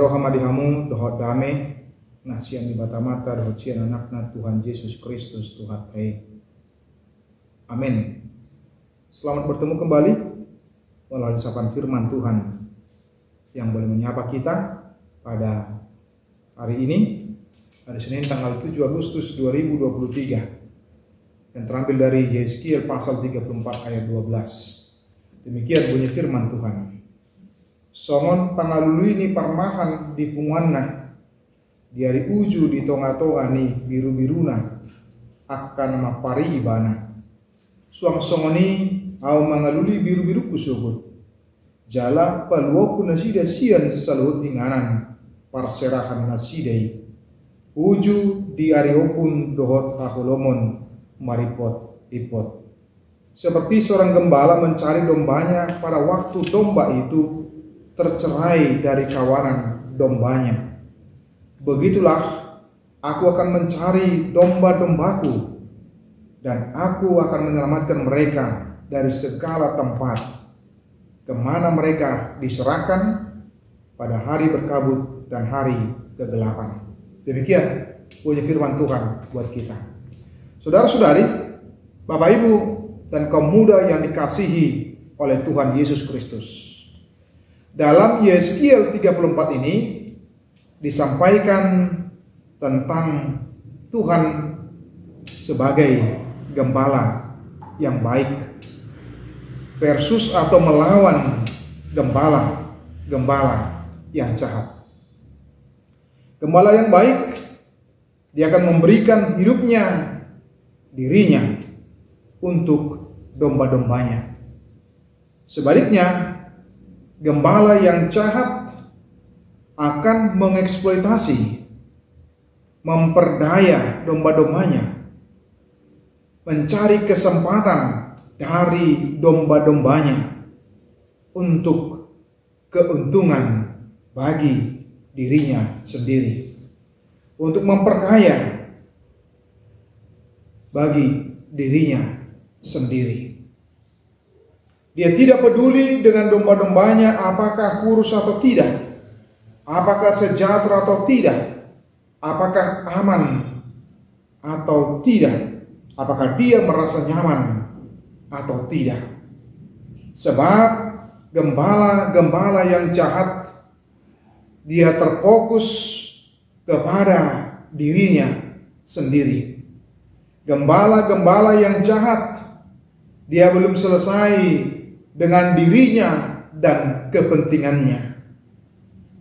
roha madihamu dohot dame nasian di mata-mata dohot sian anakna Tuhan Yesus Kristus Tuhan Amin. Selamat bertemu kembali melalui sapaan firman Tuhan yang boleh menyapa kita pada hari ini, hari Senin tanggal 7 Agustus 2023, yang terambil dari Yeskiel pasal 34 ayat 12. Demikian bunyi firman Tuhan. Songon pangalului ni parmahan di punguanna, di hari uju di tonga-tonga ni biru-biruna akan mapari ibana. Suang songoni au mangaluli biru-biru kusubut. Jala paluoku nasida sian saluhut inganan parserahan nasidai. Uju di ariopun dohot taholomon maripot ipot. Seperti seorang gembala mencari dombanya pada waktu domba itu tercerai dari kawanan dombanya. Begitulah aku akan mencari domba-dombaku, dan aku akan menyelamatkan mereka dari segala tempat kemana mereka diserahkan pada hari berkabut dan hari kegelapan. Demikian bunyi firman Tuhan buat kita. Saudara-saudari, Bapak Ibu dan kaum muda yang dikasihi oleh Tuhan Yesus Kristus. Dalam Yeskiel 34 ini disampaikan tentang Tuhan sebagai gembala yang baik versus atau melawan gembala yang jahat. Gembala yang baik, dia akan memberikan hidupnya, dirinya untuk domba-dombanya. Sebaliknya, gembala yang jahat akan mengeksploitasi, memperdaya domba-dombanya, mencari kesempatan dari domba-dombanya untuk keuntungan bagi dirinya sendiri, untuk memperkaya bagi dirinya sendiri. Dia tidak peduli dengan domba-dombanya apakah kurus atau tidak, apakah sejahtera atau tidak, apakah aman atau tidak, apakah dia merasa nyaman atau tidak. Sebab gembala-gembala yang jahat, dia terfokus kepada dirinya sendiri. Gembala-gembala yang jahat, dia belum selesai dengan dirinya dan kepentingannya.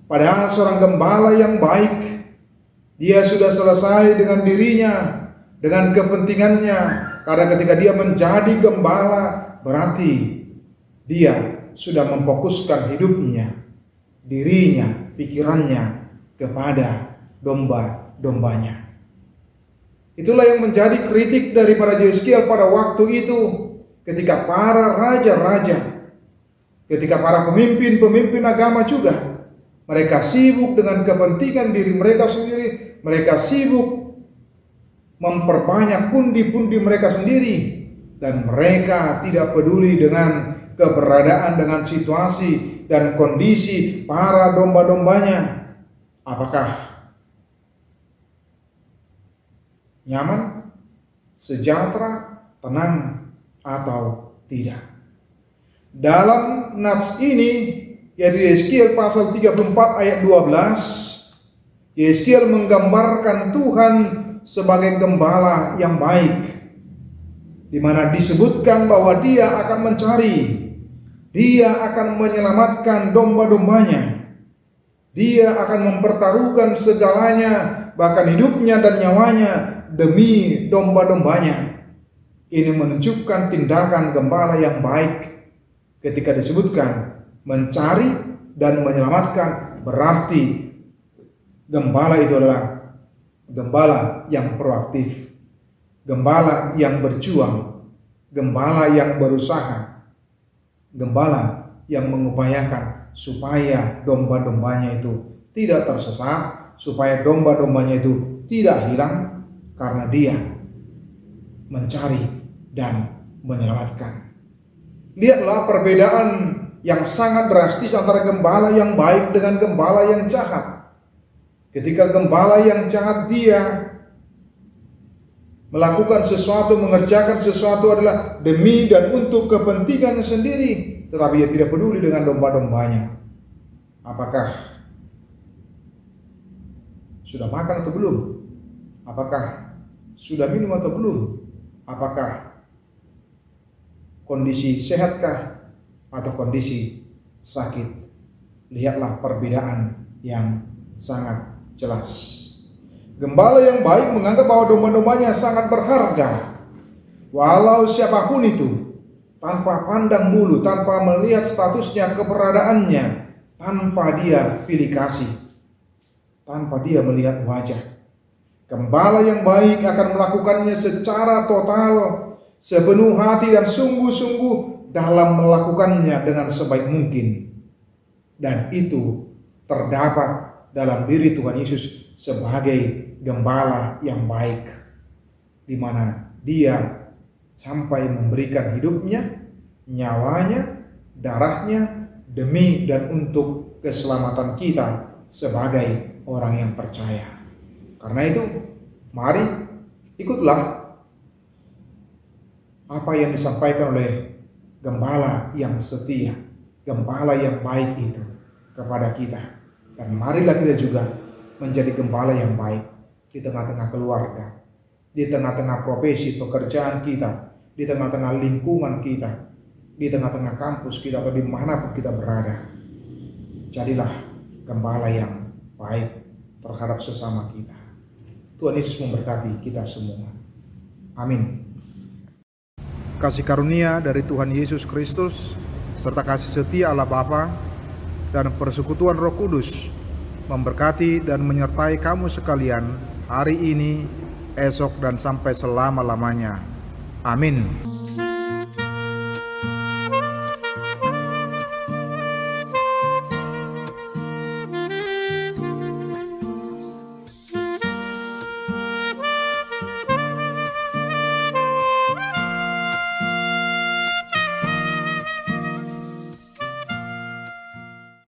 Padahal seorang gembala yang baik, dia sudah selesai dengan dirinya, dengan kepentingannya. Karena ketika dia menjadi gembala, berarti dia sudah memfokuskan hidupnya, dirinya, pikirannya kepada domba-dombanya. Itulah yang menjadi kritik dari para Yeskiel pada waktu itu, ketika para raja-raja, ketika para pemimpin-pemimpin agama juga, mereka sibuk dengan kepentingan diri mereka sendiri, mereka sibuk memperbanyak pundi-pundi mereka sendiri, dan mereka tidak peduli dengan keberadaan, dengan situasi dan kondisi para domba-dombanya. Apakah nyaman, sejahtera, tenang atau tidak. Dalam nats ini, yaitu Yeskiel pasal 34 ayat 12, Yeskiel menggambarkan Tuhan sebagai gembala yang baik, di mana disebutkan bahwa dia akan mencari, dia akan menyelamatkan domba-dombanya, dia akan mempertaruhkan segalanya, bahkan hidupnya dan nyawanya demi domba-dombanya. Ini menunjukkan tindakan gembala yang baik. Ketika disebutkan mencari dan menyelamatkan, berarti gembala itu adalah gembala yang proaktif, gembala yang berjuang, gembala yang berusaha, gembala yang mengupayakan supaya domba-dombanya itu tidak tersesat, supaya domba-dombanya itu tidak hilang, karena dia mencari dan menyelamatkan. Lihatlah perbedaan yang sangat drastis antara gembala yang baik dengan gembala yang jahat. Ketika gembala yang jahat dia melakukan sesuatu, mengerjakan sesuatu adalah demi dan untuk kepentingannya sendiri, tetapi dia tidak peduli dengan domba-dombanya. Apakah sudah makan atau belum? Apakah sudah minum atau belum? Apakah kondisi sehatkah atau kondisi sakit? Lihatlah perbedaan yang sangat jelas. Gembala yang baik menganggap bahwa domba-dombanya sangat berharga, walau siapapun itu, tanpa pandang bulu, tanpa melihat statusnya, keberadaannya, tanpa dia pilih kasih, tanpa dia melihat wajah. Gembala yang baik akan melakukannya secara total, sepenuh hati dan sungguh-sungguh dalam melakukannya dengan sebaik mungkin. Dan itu terdapat dalam diri Tuhan Yesus sebagai gembala yang baik, di mana dia sampai memberikan hidupnya, nyawanya, darahnya demi dan untuk keselamatan kita sebagai orang yang percaya. Karena itu, mari ikutlah apa yang disampaikan oleh gembala yang setia, gembala yang baik itu kepada kita. Dan marilah kita juga menjadi gembala yang baik di tengah-tengah keluarga, di tengah-tengah profesi pekerjaan kita, di tengah-tengah lingkungan kita, di tengah-tengah kampus kita, atau dimanapun kita berada. Jadilah gembala yang baik terhadap sesama kita. Tuhan Yesus memberkati kita semua. Amin. Kasih karunia dari Tuhan Yesus Kristus serta kasih setia Allah Bapa dan persekutuan Roh Kudus memberkati dan menyertai kamu sekalian hari ini, esok, dan sampai selama-lamanya. Amin.